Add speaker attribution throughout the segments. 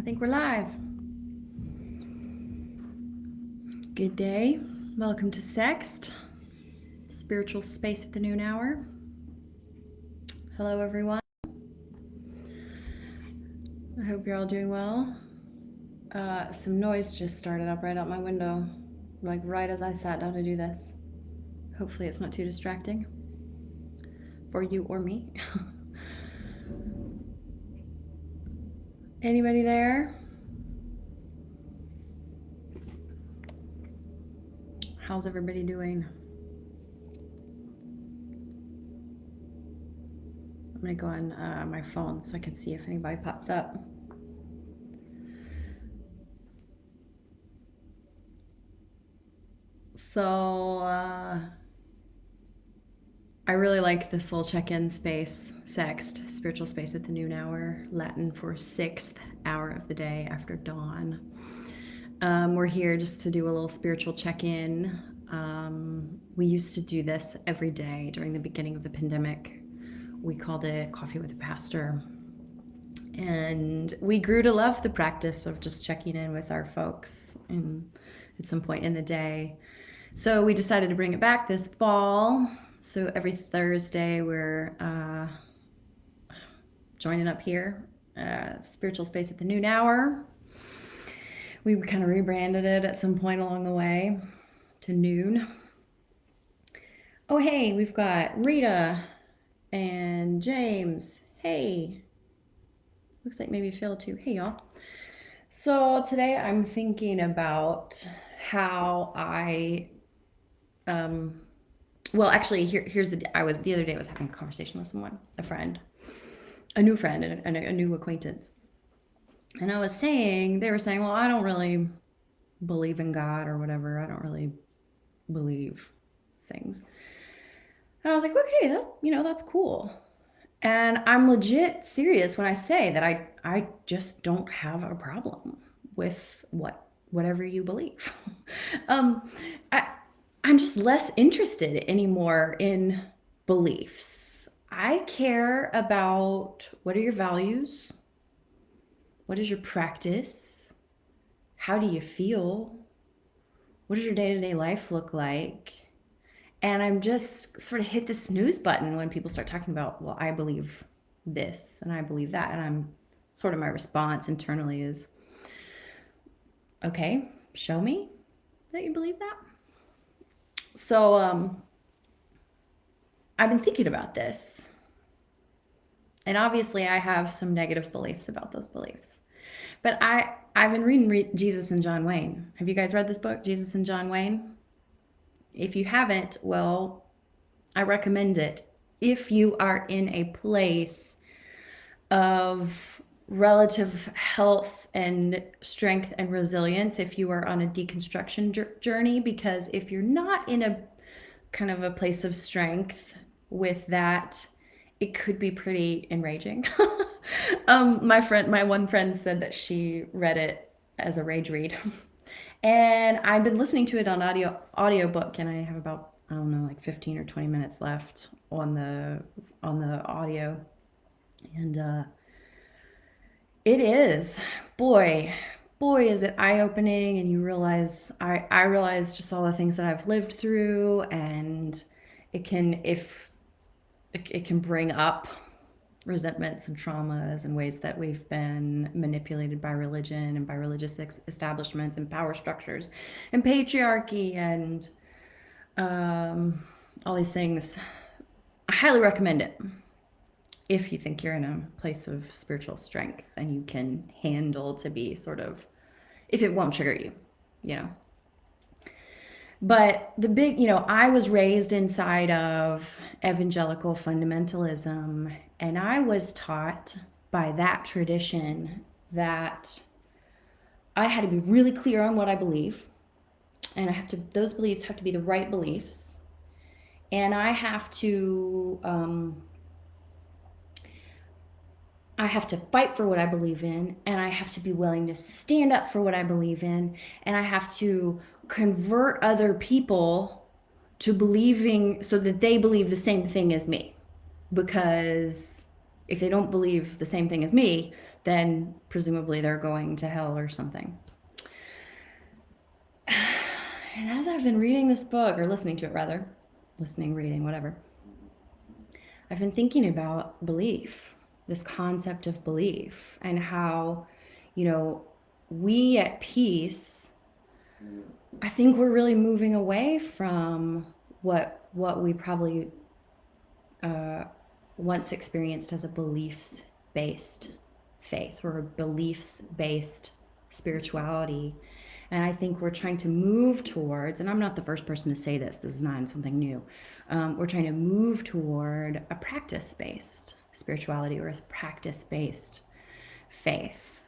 Speaker 1: think we're live. Good day. Welcome to Sext, spiritual space at the noon hour. Hello, everyone. I hope you're all doing well. Some noise just started up right out my window, like right as I sat down to do this. Hopefully it's not too distracting for you or me. Anybody there? How's everybody doing? I'm gonna go on my phone so I can see if anybody pops up. So, I really like this little check-in space, Sext, spiritual space at the noon hour, Latin for sixth hour of the day after dawn. We're here just to do a little spiritual check-in. We used to do this every day during the beginning of the pandemic. We called it Coffee with a Pastor. And we grew to love the practice of just checking in with our folks at some point in the day. So we decided to bring it back this fall. So every Thursday we're joining up here, spiritual space at the noon hour. We kind of rebranded it at some point along the way to noon. Oh, hey, we've got Rita and James. Hey. Looks like maybe Phil too. Hey, y'all. So today I'm thinking about how well, actually, here's the other day I was having a conversation with someone, a friend, a new friend, and a new acquaintance, and they were saying, well, I don't really believe in God or whatever. I don't really believe things, and I was like, okay, that's cool. And I'm legit serious when I say that I just don't have a problem with whatever you believe. I'm just less interested anymore in beliefs. I care about what are your values? What is your practice? How do you feel? What does your day-to-day life look like? And I'm just sort of hit the snooze button when people start talking about, well, I believe this and I believe that. And I'm sort of, my response internally is, okay, show me that you believe that. So I've been thinking about this. And obviously I have some negative beliefs about those beliefs. But I've been reading Jesus and John Wayne. Have you guys read this book, Jesus and John Wayne? If you haven't, well, I recommend it if you are in a place of relative health and strength and resilience, if you are on a deconstruction journey, because if you're not in a kind of a place of strength with that, it could be pretty enraging. My one friend said that she read it as a rage read. And I've been listening to it on audiobook, and I have about, I don't know, like 15 or 20 minutes left on the audio. And it is, boy, is it eye-opening, and you realize, I realize just all the things that I've lived through, and it can bring up resentments and traumas and ways that we've been manipulated by religion and by religious establishments and power structures and patriarchy and all these things. I highly recommend it if you think you're in a place of spiritual strength and you can handle to be sort of, if it won't trigger you, you know. But the big, I was raised inside of evangelical fundamentalism, and I was taught by that tradition that I had to be really clear on what I believe, and those beliefs have to be the right beliefs, and I have to fight for what I believe in, and I have to be willing to stand up for what I believe in, and I have to convert other people to believing so that they believe the same thing as me. Because if they don't believe the same thing as me, then presumably they're going to hell or something. And as I've been reading this book, or listening to it rather, listening, reading, whatever, I've been thinking about belief, this concept of belief, and how, you know, we at peace, I think we're really moving away from what we probably once experienced as a beliefs based faith or a beliefs based spirituality. And I think we're trying to move towards, and I'm not the first person to say this, this is not something new. We're trying to move toward a practice based spirituality or a practice based faith.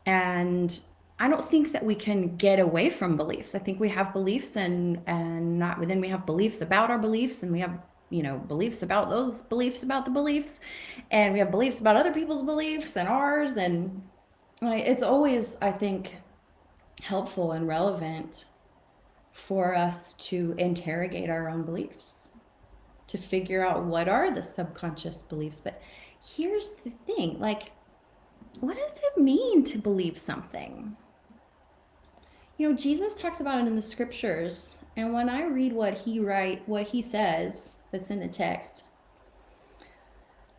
Speaker 1: And I don't think that we can get away from beliefs. I think we have beliefs and not within we have beliefs about our beliefs, and we have, you know, beliefs about those beliefs about the beliefs, and we have beliefs about other people's beliefs and ours. And it's always, I think, helpful and relevant for us to interrogate our own beliefs, to figure out what are the subconscious beliefs. But here's the thing, like, what does it mean to believe something? You know, Jesus talks about it in the scriptures, and when I read what he says that's in the text,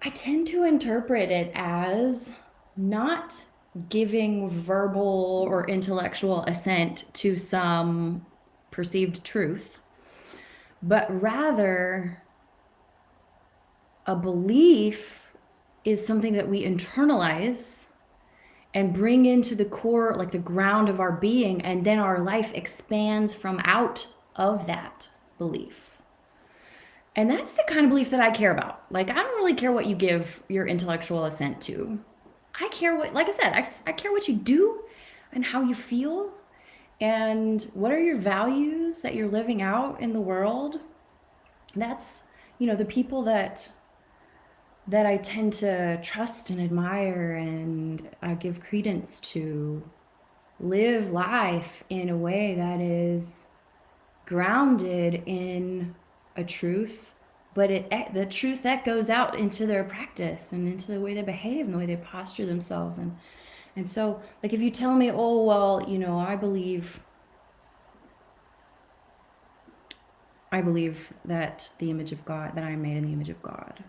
Speaker 1: I tend to interpret it as not giving verbal or intellectual assent to some perceived truth, but rather a belief is something that we internalize and bring into the core, like the ground of our being, and then our life expands from out of that belief. And that's the kind of belief that I care about. Like, I don't really care what you give your intellectual assent to. I care what, like I said, I care what you do and how you feel and what are your values that you're living out in the world. That's, you know, the people that I tend to trust and admire and give credence to live life in a way that is grounded in a truth, but the truth that goes out into their practice and into the way they behave and the way they posture themselves. And so, like, if you tell me, oh, well, you know, I believe that the image of God, that I am made in the image of God.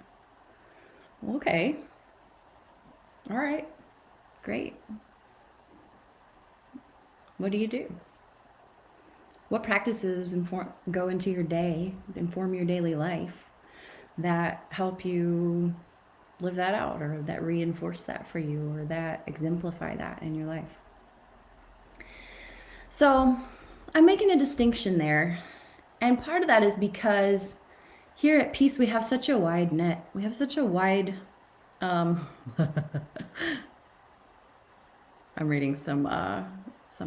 Speaker 1: Okay. All right. Great. What do you do? What practices go into your day, inform your daily life that help you live that out, or that reinforce that for you, or that exemplify that in your life? So I'm making a distinction there. And part of that is because here at Peace, we have such a wide net. We have such a wide, I'm reading some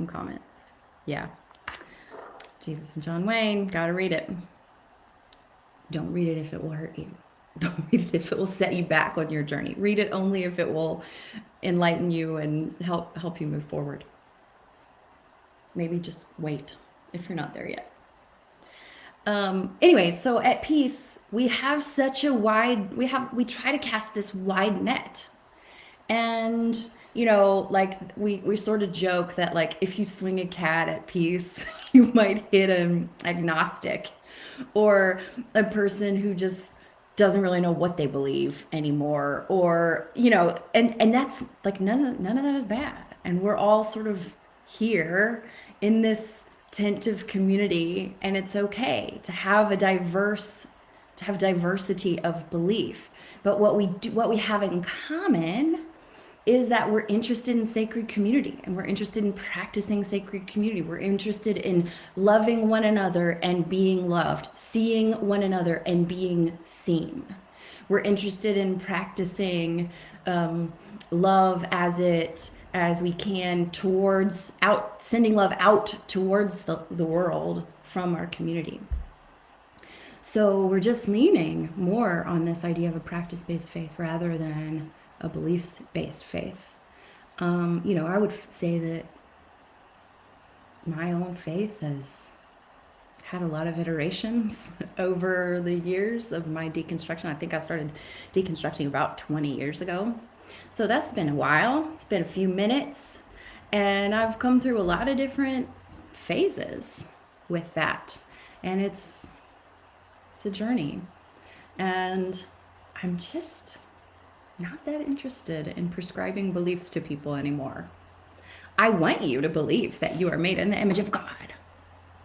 Speaker 1: comments. Yeah. Jesus and John Wayne, gotta read it. Don't read it if it will hurt you. Don't read it if it will set you back on your journey. Read it only if it will enlighten you and help you move forward. Maybe just wait if you're not there yet. Anyway, so at Peace, we have such a wide, we try to cast this wide net. And, you know, like we sort of joke that, like, if you swing a cat at Peace, you might hit an agnostic or a person who just doesn't really know what they believe anymore, or, you know, and that's like, none of that is bad. And we're all sort of here in this tent of community, and it's okay to have diversity of belief. But what we have in common is that we're interested in sacred community, and we're interested in practicing sacred community. We're interested in loving one another and being loved, seeing one another and being seen. We're interested in practicing love as we can towards sending love out towards the world from our community. So we're just leaning more on this idea of a practice-based faith rather than a beliefs-based faith. You know, I would say that my own faith has had a lot of iterations over the years of my deconstruction. I think I started deconstructing about 20 years ago. So that's been a while. It's been a few minutes. And I've come through a lot of different phases with that. And it's a journey. And I'm just not that interested in prescribing beliefs to people anymore. I want you to believe that you are made in the image of God.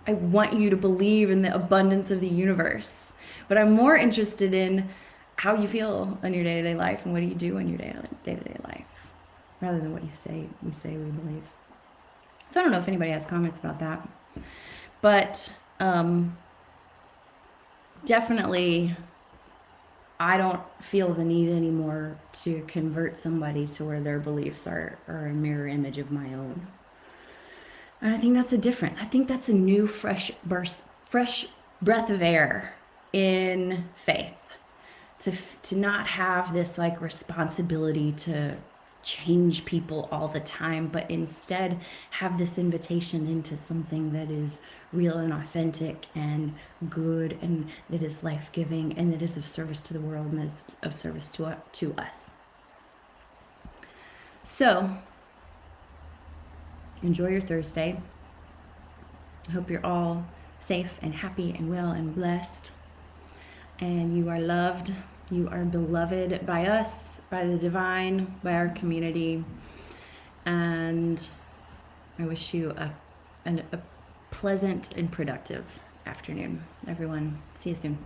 Speaker 1: I want you to believe in the abundance of the universe. But I'm more interested in how you feel in your day-to-day life and what do you do in your day-to-day life rather than what you say we believe. So I don't know if anybody has comments about that. But definitely I don't feel the need anymore to convert somebody to where their beliefs are a mirror image of my own. And I think that's a difference. I think that's a new, fresh breath of air in faith. To not have this like responsibility to change people all the time, but instead have this invitation into something that is real and authentic and good and that is life-giving and that is of service to the world and is of service to us. So enjoy your Thursday. I hope you're all safe and happy and well and blessed. And you are loved. You are beloved by us, by the divine, by our community. And I wish you a pleasant and productive afternoon. Everyone, see you soon.